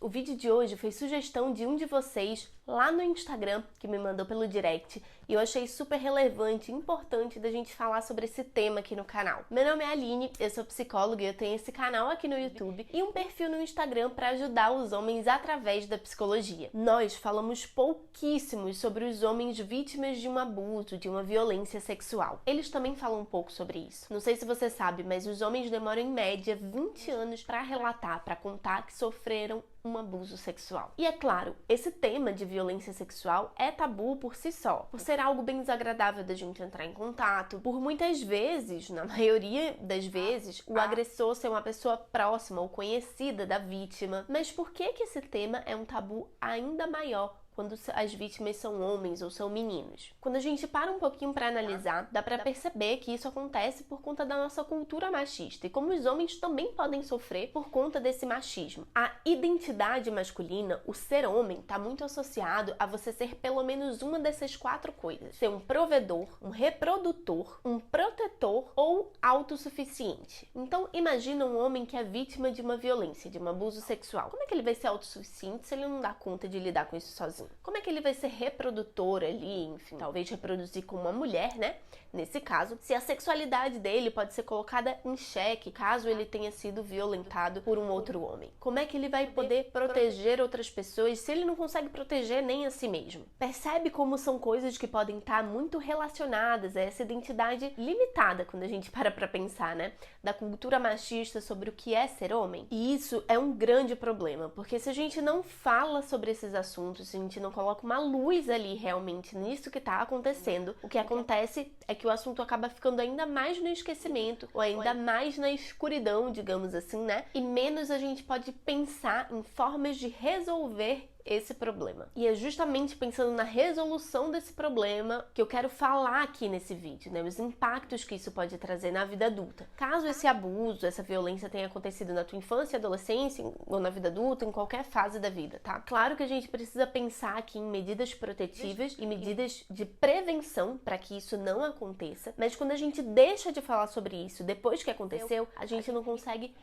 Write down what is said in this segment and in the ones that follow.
O vídeo de hoje foi sugestão de um de vocês lá no Instagram, que me mandou pelo direct, e eu achei super relevante e importante da gente falar sobre esse tema aqui no canal. Meu nome é Aline, eu sou psicóloga e eu tenho esse canal aqui no YouTube e um perfil no Instagram para ajudar os homens através da psicologia. Nós falamos pouquíssimos sobre os homens vítimas de um abuso, de uma violência sexual. Eles também falam um pouco sobre isso. Não sei se você sabe, mas os homens demoram em média 20 anos para relatar, para contar que sofreram um abuso sexual. E é claro, esse tema de violência sexual é tabu por si só, por ser algo bem desagradável da gente entrar em contato, por muitas vezes, na maioria das vezes, o agressor ser uma pessoa próxima ou conhecida da vítima. Mas por que esse tema é um tabu ainda maior quando as vítimas são homens ou são meninos? Quando a gente para um pouquinho para analisar, dá para perceber que isso acontece por conta da nossa cultura machista e como os homens também podem sofrer por conta desse machismo. A identidade masculina, o ser homem, está muito associado a você ser pelo menos uma dessas 4 coisas: ser um provedor, um reprodutor, um protetor ou autossuficiente. Então, imagina um homem que é vítima de uma violência, de um abuso sexual. Como é que ele vai ser autossuficiente se ele não dá conta de lidar com isso sozinho? Como é que ele vai ser reprodutor ali, enfim, talvez reproduzir com uma mulher, né? Nesse caso, se a sexualidade dele pode ser colocada em xeque caso ele tenha sido violentado por um outro homem. Como é que ele vai poder proteger outras pessoas se ele não consegue proteger nem a si mesmo? Percebe como são coisas que podem estar muito relacionadas a essa identidade limitada quando a gente para pensar, né? Da cultura machista sobre o que é ser homem? E isso é um grande problema, porque se a gente não fala sobre esses assuntos, se a gente não coloca uma luz ali realmente nisso que está acontecendo, o que acontece é que o assunto acaba ficando ainda mais no esquecimento ou ainda mais na escuridão, digamos assim, né? E menos a gente pode pensar em formas de resolver esse problema. E é justamente pensando na resolução desse problema que eu quero falar aqui nesse vídeo, né? Os impactos que isso pode trazer na vida adulta. Caso esse abuso, essa violência tenha acontecido na tua infância, adolescência ou na vida adulta, em qualquer fase da vida, tá? Claro que a gente precisa pensar aqui em medidas protetivas e medidas de prevenção para que isso não aconteça, mas quando a gente deixa de falar sobre isso depois que aconteceu, a gente não consegue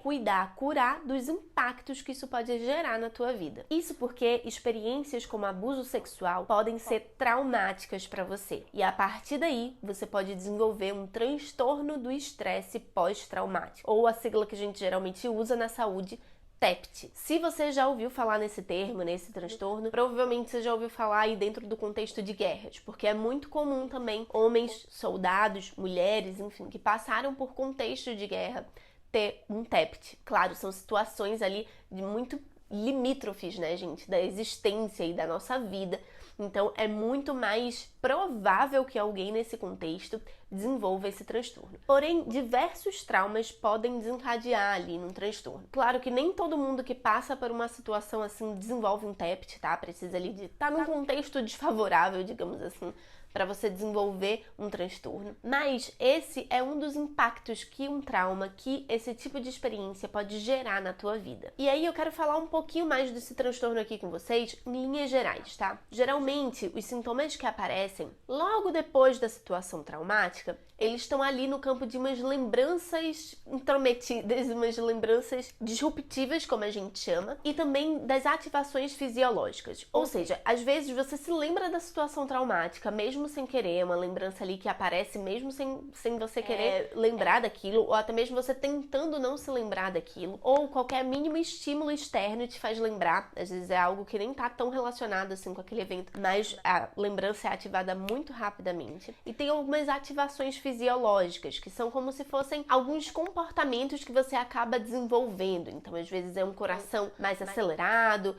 curar dos impactos que isso pode gerar na tua vida. Isso porque experiências como abuso sexual podem ser traumáticas para você. E a partir daí, você pode desenvolver um transtorno do estresse pós-traumático, ou a sigla que a gente geralmente usa na saúde, TEPT. Se você já ouviu falar nesse termo, nesse transtorno, provavelmente você já ouviu falar aí dentro do contexto de guerras, porque é muito comum também homens, soldados, mulheres, enfim, que passaram por contexto de guerra ter um TEPT. Claro, são situações ali de muito limítrofes, né, gente, da existência e da nossa vida. Então, é muito mais provável que alguém nesse contexto desenvolva esse transtorno. Porém, diversos traumas podem desencadear ali num transtorno. Claro que nem todo mundo que passa por uma situação assim desenvolve um TEPT, tá? Precisa ali de estar num contexto desfavorável, digamos assim, para você desenvolver um transtorno. Mas esse é um dos impactos que um trauma, que esse tipo de experiência pode gerar na tua vida. E aí eu quero falar um pouquinho mais desse transtorno aqui com vocês, em linhas gerais, tá? Geralmente, os sintomas que aparecem logo depois da situação traumática, eles estão ali no campo de umas lembranças intrometidas, umas lembranças disruptivas, como a gente chama, e também das ativações fisiológicas. Ou seja, às vezes você se lembra da situação traumática, mesmo sem querer, uma lembrança ali que aparece mesmo sem você querer lembrar daquilo, ou até mesmo você tentando não se lembrar daquilo, ou qualquer mínimo estímulo externo te faz lembrar. Às vezes é algo que nem tá tão relacionado assim com aquele evento, mas a lembrança é ativada muito rapidamente. E tem algumas ativações fisiológicas, que são como se fossem alguns comportamentos que você acaba desenvolvendo. Então, às vezes é um coração mais acelerado,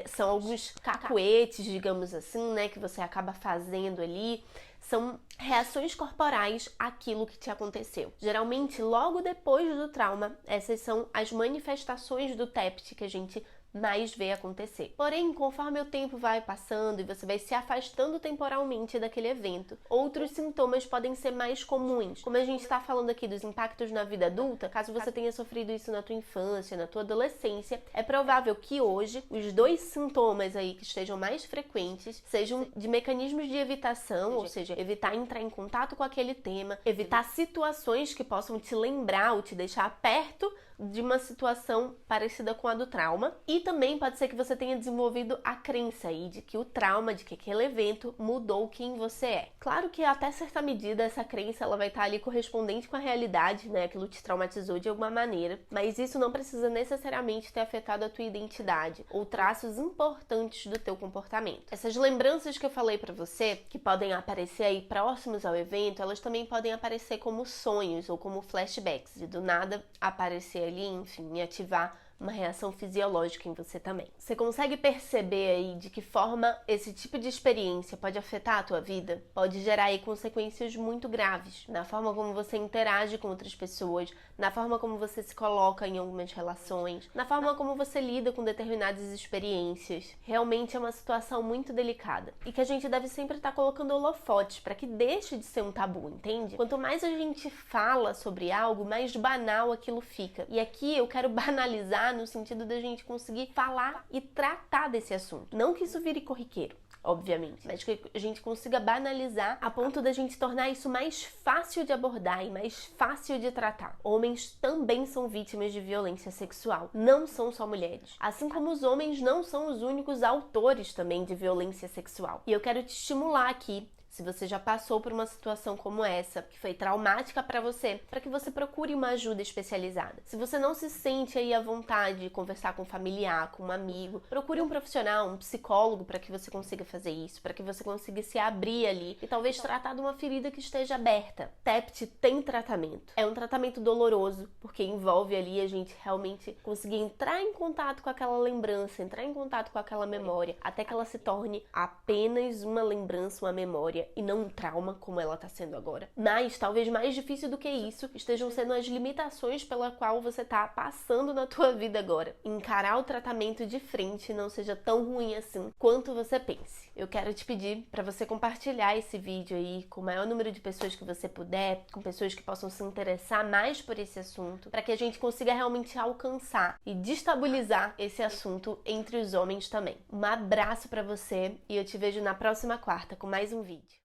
são alguns cacuetes, digamos assim, né, que você acaba fazendo ali. São reações corporais àquilo que te aconteceu. Geralmente, logo depois do trauma, essas são as manifestações do TEPT que a gente mais vê acontecer. Porém, conforme o tempo vai passando e você vai se afastando temporalmente daquele evento, outros sintomas podem ser mais comuns. Como a gente está falando aqui dos impactos na vida adulta, caso você tenha sofrido isso na tua infância, na tua adolescência, é provável que hoje os 2 sintomas aí que estejam mais frequentes sejam de mecanismos de evitação, ou seja, evitar entrar em contato com aquele tema, evitar situações que possam te lembrar ou te deixar perto de uma situação parecida com a do trauma. E também pode ser que você tenha desenvolvido a crença aí de que o trauma, de que aquele evento mudou quem você é. Claro que até certa medida essa crença ela vai estar ali correspondente com a realidade, né? Aquilo te traumatizou de alguma maneira, mas isso não precisa necessariamente ter afetado a tua identidade ou traços importantes do teu comportamento. Essas lembranças que eu falei pra você, que podem aparecer aí próximos ao evento, elas também podem aparecer como sonhos ou como flashbacks, e do nada aparecer ali, enfim, e ativar uma reação fisiológica em você também. Você consegue perceber aí de que forma esse tipo de experiência pode afetar a tua vida? Pode gerar aí consequências muito graves na forma como você interage com outras pessoas, na forma como você se coloca em algumas relações, na forma como você lida com determinadas experiências. Realmente é uma situação muito delicada e que a gente deve sempre estar colocando holofotes para que deixe de ser um tabu, entende? Quanto mais a gente fala sobre algo, mais banal aquilo fica. E aqui eu quero banalizar no sentido da gente conseguir falar e tratar desse assunto. Não que isso vire corriqueiro, obviamente, mas que a gente consiga banalizar a ponto da gente tornar isso mais fácil de abordar e mais fácil de tratar. Homens também são vítimas de violência sexual, não são só mulheres. Assim como os homens não são os únicos autores também de violência sexual. E eu quero te estimular aqui, se você já passou por uma situação como essa, que foi traumática para você, para que você procure uma ajuda especializada. Se você não se sente aí à vontade de conversar com um familiar, com um amigo, procure um profissional, um psicólogo para que você consiga fazer isso, para que você consiga se abrir ali e talvez tratar de uma ferida que esteja aberta. TEPT tem tratamento. É um tratamento doloroso, porque envolve ali a gente realmente conseguir entrar em contato com aquela lembrança, entrar em contato com aquela memória, até que ela se torne apenas uma lembrança, uma memória, e não um trauma como ela está sendo agora. Mas talvez mais difícil do que isso estejam sendo as limitações pela qual você está passando na tua vida agora. Encarar o tratamento de frente não seja tão ruim assim quanto você pense. Eu quero te pedir para você compartilhar esse vídeo aí com o maior número de pessoas que você puder, com pessoas que possam se interessar mais por esse assunto, para que a gente consiga realmente alcançar e destabilizar esse assunto entre os homens também. Um abraço para você e eu te vejo na próxima quarta com mais um vídeo.